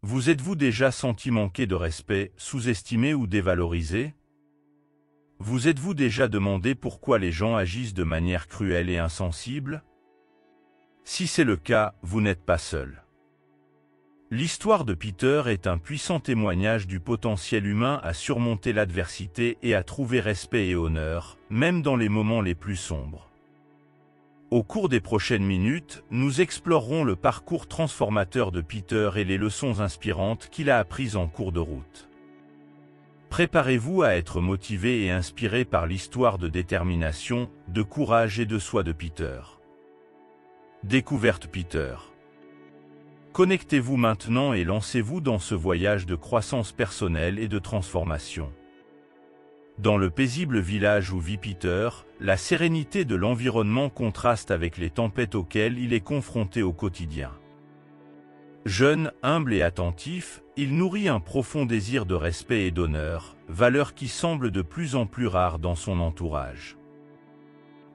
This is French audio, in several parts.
Vous êtes-vous déjà senti manquer de respect, sous-estimé ou dévalorisé? Vous êtes-vous déjà demandé pourquoi les gens agissent de manière cruelle et insensible? Si c'est le cas, vous n'êtes pas seul. L'histoire de Peter est un puissant témoignage du potentiel humain à surmonter l'adversité et à trouver respect et honneur, même dans les moments les plus sombres. Au cours des prochaines minutes, nous explorerons le parcours transformateur de Peter et les leçons inspirantes qu'il a apprises en cours de route. Préparez-vous à être motivé et inspiré par l'histoire de détermination, de courage et de soi de Peter. Découverte Peter. Connectez-vous maintenant et lancez-vous dans ce voyage de croissance personnelle et de transformation. Dans le paisible village où vit Peter, la sérénité de l'environnement contraste avec les tempêtes auxquelles il est confronté au quotidien. Jeune, humble et attentif, il nourrit un profond désir de respect et d'honneur, valeur qui semble de plus en plus rare dans son entourage.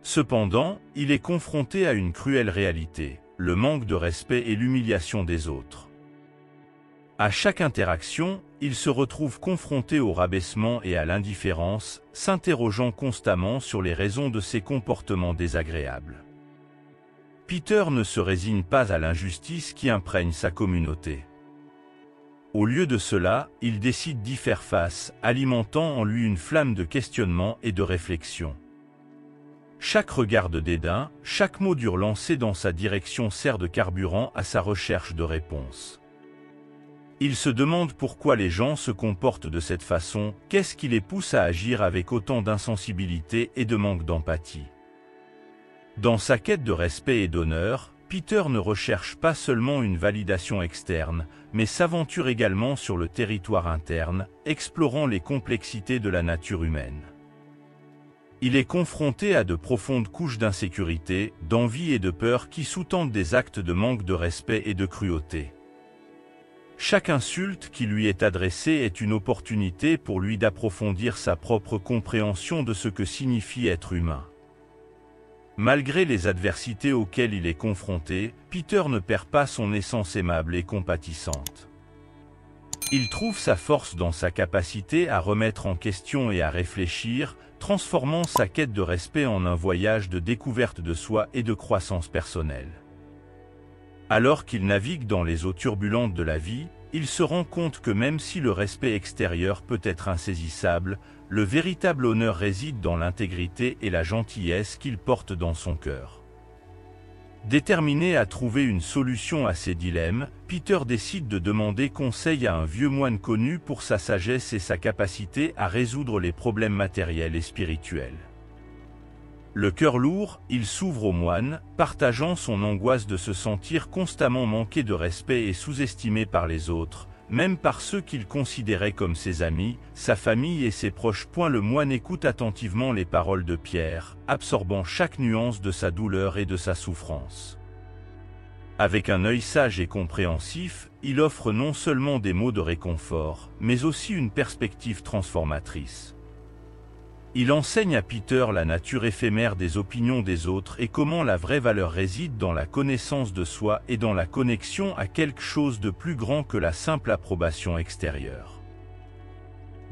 Cependant, il est confronté à une cruelle réalité, le manque de respect et l'humiliation des autres. À chaque interaction, il se retrouve confronté au rabaissement et à l'indifférence, s'interrogeant constamment sur les raisons de ses comportements désagréables. Peter ne se résigne pas à l'injustice qui imprègne sa communauté. Au lieu de cela, il décide d'y faire face, alimentant en lui une flamme de questionnement et de réflexion. Chaque regard de dédain, chaque mot dur lancé dans sa direction sert de carburant à sa recherche de réponses. Il se demande pourquoi les gens se comportent de cette façon, qu'est-ce qui les pousse à agir avec autant d'insensibilité et de manque d'empathie. Dans sa quête de respect et d'honneur, Peter ne recherche pas seulement une validation externe, mais s'aventure également sur le territoire interne, explorant les complexités de la nature humaine. Il est confronté à de profondes couches d'insécurité, d'envie et de peur qui sous-tendent des actes de manque de respect et de cruauté. Chaque insulte qui lui est adressée est une opportunité pour lui d'approfondir sa propre compréhension de ce que signifie être humain. Malgré les adversités auxquelles il est confronté, Peter ne perd pas son essence aimable et compatissante. Il trouve sa force dans sa capacité à remettre en question et à réfléchir, transformant sa quête de respect en un voyage de découverte de soi et de croissance personnelle. Alors qu'il navigue dans les eaux turbulentes de la vie, il se rend compte que même si le respect extérieur peut être insaisissable, le véritable honneur réside dans l'intégrité et la gentillesse qu'il porte dans son cœur. Déterminé à trouver une solution à ces dilemmes, Peter décide de demander conseil à un vieux moine connu pour sa sagesse et sa capacité à résoudre les problèmes matériels et spirituels. Le cœur lourd, il s'ouvre au moine, partageant son angoisse de se sentir constamment manqué de respect et sous-estimé par les autres, même par ceux qu'il considérait comme ses amis, sa famille et ses proches. Le moine écoute attentivement les paroles de Pierre, absorbant chaque nuance de sa douleur et de sa souffrance. Avec un œil sage et compréhensif, il offre non seulement des mots de réconfort, mais aussi une perspective transformatrice. Il enseigne à Peter la nature éphémère des opinions des autres et comment la vraie valeur réside dans la connaissance de soi et dans la connexion à quelque chose de plus grand que la simple approbation extérieure.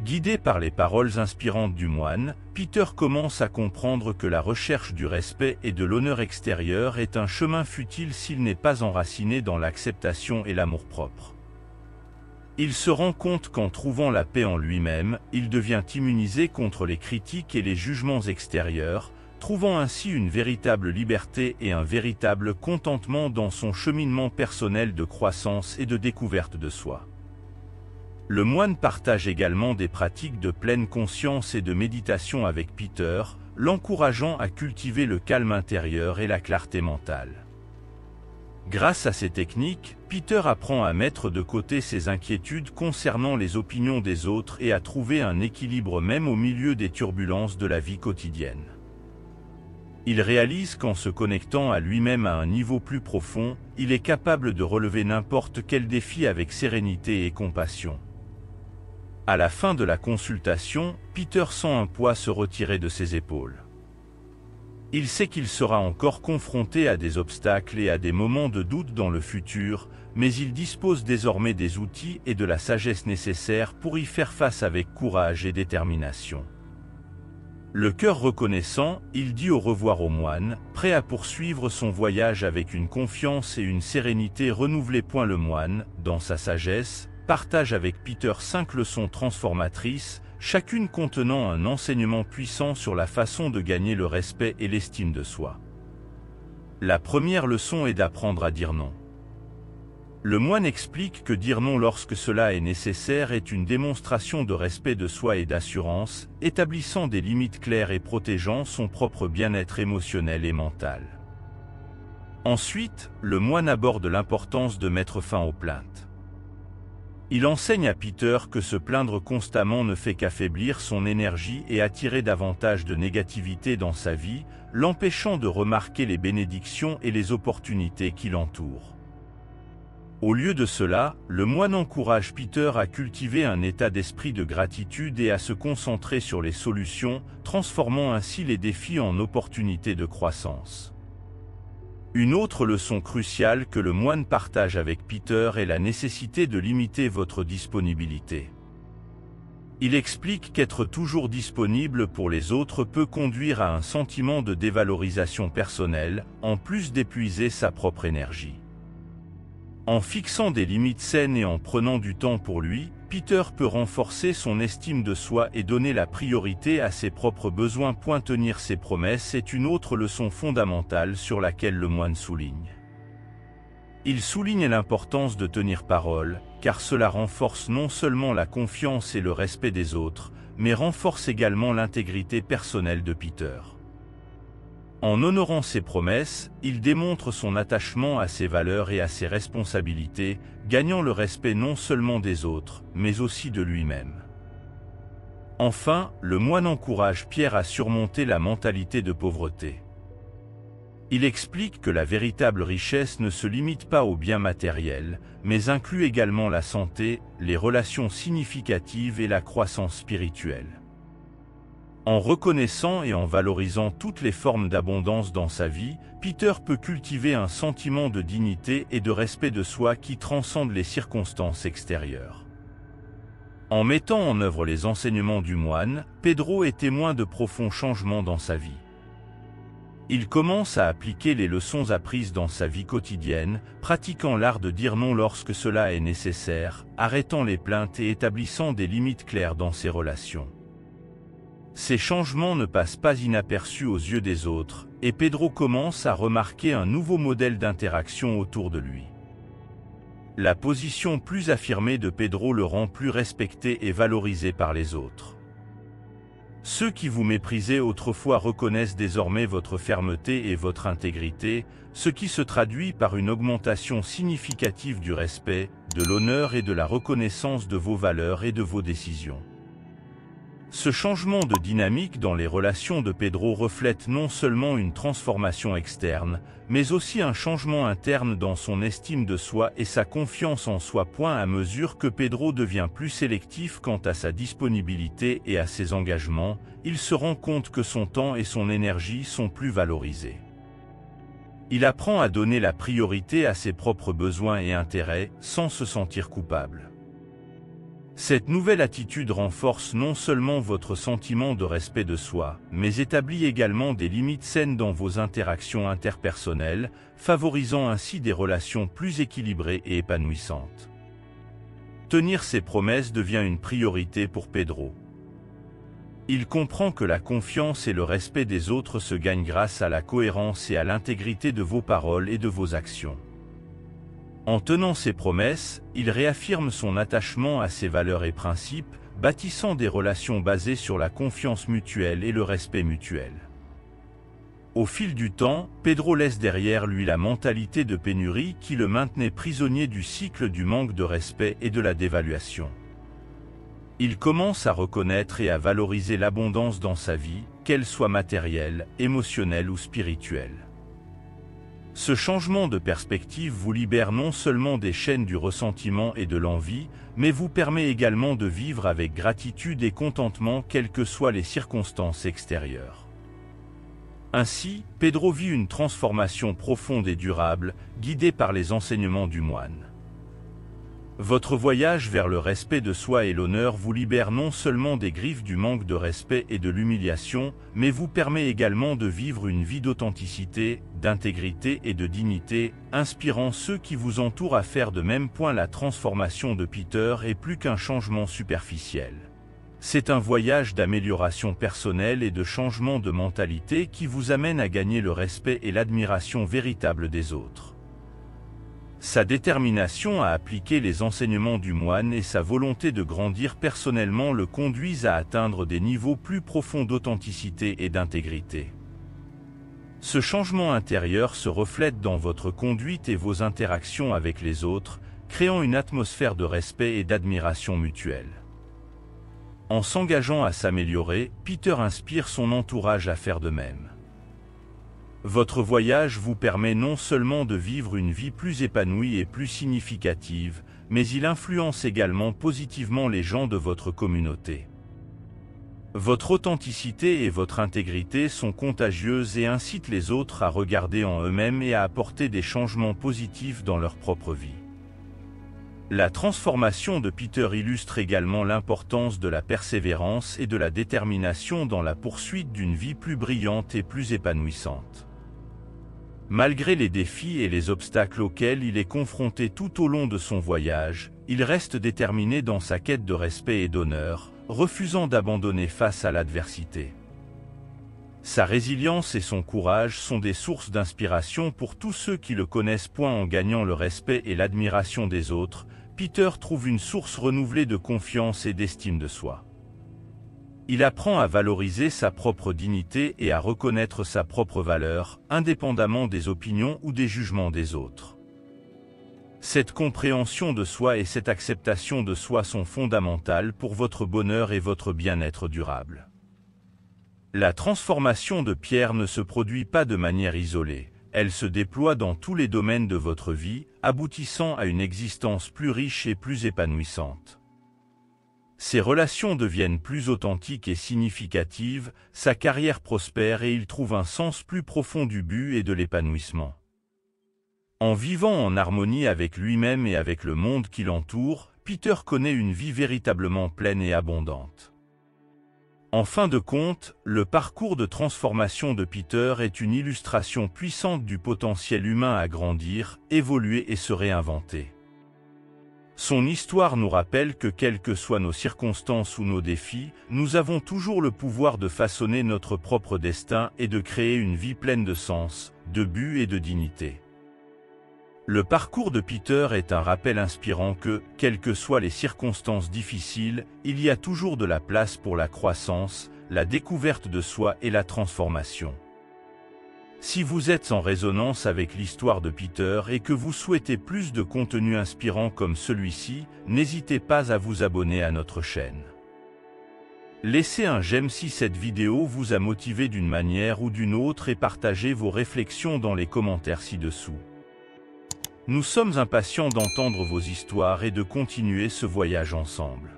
Guidé par les paroles inspirantes du moine, Peter commence à comprendre que la recherche du respect et de l'honneur extérieur est un chemin futile s'il n'est pas enraciné dans l'acceptation et l'amour-propre. Il se rend compte qu'en trouvant la paix en lui-même, il devient immunisé contre les critiques et les jugements extérieurs, trouvant ainsi une véritable liberté et un véritable contentement dans son cheminement personnel de croissance et de découverte de soi. Le moine partage également des pratiques de pleine conscience et de méditation avec Peter, l'encourageant à cultiver le calme intérieur et la clarté mentale. Grâce à ces techniques, Peter apprend à mettre de côté ses inquiétudes concernant les opinions des autres et à trouver un équilibre même au milieu des turbulences de la vie quotidienne. Il réalise qu'en se connectant à lui-même à un niveau plus profond, il est capable de relever n'importe quel défi avec sérénité et compassion. À la fin de la consultation, Peter sent un poids se retirer de ses épaules. Il sait qu'il sera encore confronté à des obstacles et à des moments de doute dans le futur, mais il dispose désormais des outils et de la sagesse nécessaires pour y faire face avec courage et détermination. Le cœur reconnaissant, il dit au revoir au moine, prêt à poursuivre son voyage avec une confiance et une sérénité renouvelées. Le moine, dans sa sagesse, partage avec Peter 5 leçons transformatrices, chacune contenant un enseignement puissant sur la façon de gagner le respect et l'estime de soi. La première leçon est d'apprendre à dire non. Le moine explique que dire non lorsque cela est nécessaire est une démonstration de respect de soi et d'assurance, établissant des limites claires et protégeant son propre bien-être émotionnel et mental. Ensuite, le moine aborde l'importance de mettre fin aux plaintes. Il enseigne à Peter que se plaindre constamment ne fait qu'affaiblir son énergie et attirer davantage de négativité dans sa vie, l'empêchant de remarquer les bénédictions et les opportunités qui l'entourent. Au lieu de cela, le moine encourage Peter à cultiver un état d'esprit de gratitude et à se concentrer sur les solutions, transformant ainsi les défis en opportunités de croissance. Une autre leçon cruciale que le moine partage avec Peter est la nécessité de limiter votre disponibilité. Il explique qu'être toujours disponible pour les autres peut conduire à un sentiment de dévalorisation personnelle, en plus d'épuiser sa propre énergie. En fixant des limites saines et en prenant du temps pour lui, Peter peut renforcer son estime de soi et donner la priorité à ses propres besoins. Tenir ses promesses est une autre leçon fondamentale sur laquelle le moine souligne. Il souligne l'importance de tenir parole, car cela renforce non seulement la confiance et le respect des autres, mais renforce également l'intégrité personnelle de Peter. En honorant ses promesses, il démontre son attachement à ses valeurs et à ses responsabilités, gagnant le respect non seulement des autres, mais aussi de lui-même. Enfin, le moine encourage Pierre à surmonter la mentalité de pauvreté. Il explique que la véritable richesse ne se limite pas aux biens matériels, mais inclut également la santé, les relations significatives et la croissance spirituelle. En reconnaissant et en valorisant toutes les formes d'abondance dans sa vie, Peter peut cultiver un sentiment de dignité et de respect de soi qui transcende les circonstances extérieures. En mettant en œuvre les enseignements du moine, Pedro est témoin de profonds changements dans sa vie. Il commence à appliquer les leçons apprises dans sa vie quotidienne, pratiquant l'art de dire non lorsque cela est nécessaire, arrêtant les plaintes et établissant des limites claires dans ses relations. Ces changements ne passent pas inaperçus aux yeux des autres, et Pedro commence à remarquer un nouveau modèle d'interaction autour de lui. La position plus affirmée de Pedro le rend plus respecté et valorisé par les autres. Ceux qui vous méprisaient autrefois reconnaissent désormais votre fermeté et votre intégrité, ce qui se traduit par une augmentation significative du respect, de l'honneur et de la reconnaissance de vos valeurs et de vos décisions. Ce changement de dynamique dans les relations de Pedro reflète non seulement une transformation externe, mais aussi un changement interne dans son estime de soi et sa confiance en soi. À mesure que Pedro devient plus sélectif quant à sa disponibilité et à ses engagements, il se rend compte que son temps et son énergie sont plus valorisés. Il apprend à donner la priorité à ses propres besoins et intérêts, sans se sentir coupable. Cette nouvelle attitude renforce non seulement votre sentiment de respect de soi, mais établit également des limites saines dans vos interactions interpersonnelles, favorisant ainsi des relations plus équilibrées et épanouissantes. Tenir ses promesses devient une priorité pour Pedro. Il comprend que la confiance et le respect des autres se gagnent grâce à la cohérence et à l'intégrité de vos paroles et de vos actions. En tenant ses promesses, il réaffirme son attachement à ses valeurs et principes, bâtissant des relations basées sur la confiance mutuelle et le respect mutuel. Au fil du temps, Pedro laisse derrière lui la mentalité de pénurie qui le maintenait prisonnier du cycle du manque de respect et de la dévaluation. Il commence à reconnaître et à valoriser l'abondance dans sa vie, qu'elle soit matérielle, émotionnelle ou spirituelle. Ce changement de perspective vous libère non seulement des chaînes du ressentiment et de l'envie, mais vous permet également de vivre avec gratitude et contentement quelles que soient les circonstances extérieures. Ainsi, Pedro vit une transformation profonde et durable, guidée par les enseignements du moine. Votre voyage vers le respect de soi et l'honneur vous libère non seulement des griffes du manque de respect et de l'humiliation, mais vous permet également de vivre une vie d'authenticité, d'intégrité et de dignité, inspirant ceux qui vous entourent à faire de même. La transformation de Peter est plus qu'un changement superficiel. C'est un voyage d'amélioration personnelle et de changement de mentalité qui vous amène à gagner le respect et l'admiration véritable des autres. Sa détermination à appliquer les enseignements du moine et sa volonté de grandir personnellement le conduisent à atteindre des niveaux plus profonds d'authenticité et d'intégrité. Ce changement intérieur se reflète dans votre conduite et vos interactions avec les autres, créant une atmosphère de respect et d'admiration mutuelle. En s'engageant à s'améliorer, Peter inspire son entourage à faire de même. Votre voyage vous permet non seulement de vivre une vie plus épanouie et plus significative, mais il influence également positivement les gens de votre communauté. Votre authenticité et votre intégrité sont contagieuses et incitent les autres à regarder en eux-mêmes et à apporter des changements positifs dans leur propre vie. La transformation de Peter illustre également l'importance de la persévérance et de la détermination dans la poursuite d'une vie plus brillante et plus épanouissante. Malgré les défis et les obstacles auxquels il est confronté tout au long de son voyage, il reste déterminé dans sa quête de respect et d'honneur, refusant d'abandonner face à l'adversité. Sa résilience et son courage sont des sources d'inspiration pour tous ceux qui le connaissent. En gagnant le respect et l'admiration des autres, Peter trouve une source renouvelée de confiance et d'estime de soi. Il apprend à valoriser sa propre dignité et à reconnaître sa propre valeur, indépendamment des opinions ou des jugements des autres. Cette compréhension de soi et cette acceptation de soi sont fondamentales pour votre bonheur et votre bien-être durable. La transformation de Pierre ne se produit pas de manière isolée, elle se déploie dans tous les domaines de votre vie, aboutissant à une existence plus riche et plus épanouissante. Ses relations deviennent plus authentiques et significatives, sa carrière prospère et il trouve un sens plus profond du but et de l'épanouissement. En vivant en harmonie avec lui-même et avec le monde qui l'entoure, Peter connaît une vie véritablement pleine et abondante. En fin de compte, le parcours de transformation de Peter est une illustration puissante du potentiel humain à grandir, évoluer et se réinventer. Son histoire nous rappelle que quelles que soient nos circonstances ou nos défis, nous avons toujours le pouvoir de façonner notre propre destin et de créer une vie pleine de sens, de but et de dignité. Le parcours de Peter est un rappel inspirant que, quelles que soient les circonstances difficiles, il y a toujours de la place pour la croissance, la découverte de soi et la transformation. Si vous êtes en résonance avec l'histoire de Peter et que vous souhaitez plus de contenu inspirant comme celui-ci, n'hésitez pas à vous abonner à notre chaîne. Laissez un j'aime si cette vidéo vous a motivé d'une manière ou d'une autre et partagez vos réflexions dans les commentaires ci-dessous. Nous sommes impatients d'entendre vos histoires et de continuer ce voyage ensemble.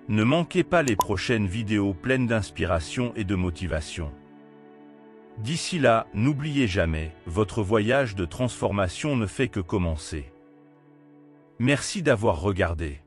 Ne manquez pas les prochaines vidéos pleines d'inspiration et de motivation. D'ici là, n'oubliez jamais, votre voyage de transformation ne fait que commencer. Merci d'avoir regardé.